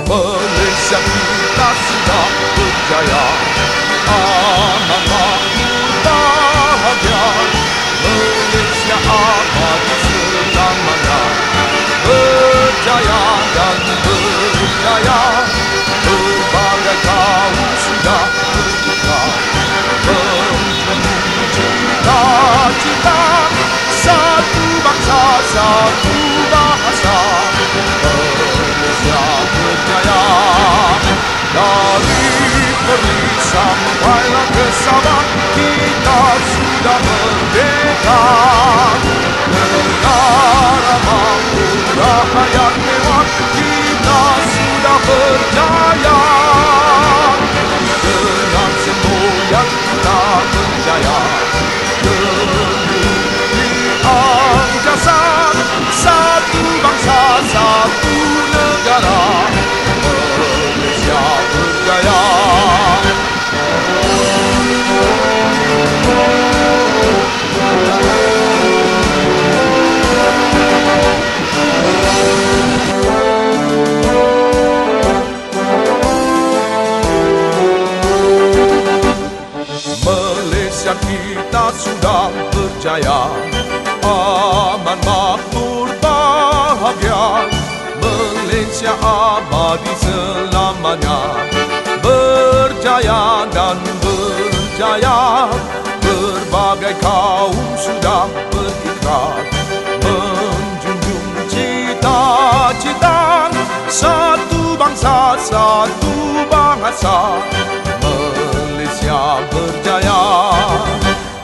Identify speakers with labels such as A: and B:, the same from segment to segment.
A: Malaysia kita sudah berjaya, aman makmur bahagia. Malaysia abadi selamanya, berjaya dan berjaya. Berbagai kaum sudah bertukar, mempunyai cita-cita, satu bangsa, satu bahasa. Malaysia berjaya, dari Perlis sampailah ke Sabah, kita sudah merdeka. Negara makmur, rakyat mewah, kita sudah berjaya. Dengan semboyan kita berjaya, di angkasa, satu bangsa, satu negara. Malaysia berjaya. Malaysia kita sudah berjaya, aman makmur bahagia. Malaysia abadi selamanya, berjaya dan berjaya. Berbagai kaum sudah berikrar, menjunjung cita-cita, satu bangsa, satu bahasa. Malaysia berjaya,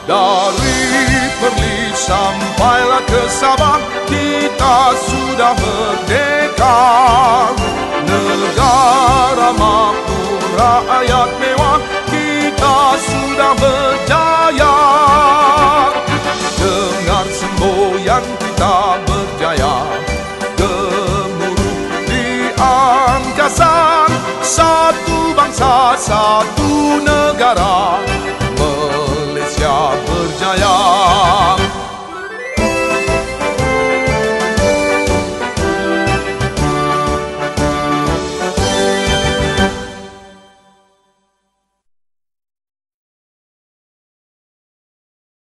A: dari Perlis sampailah ke Sabah, kita sudah merdeka. Negara makmur, rakyat mewah, kita sudah berjaya. Dengar semboyan kita berjaya, gemuruh di angkasa, satu bangsa, satu negara.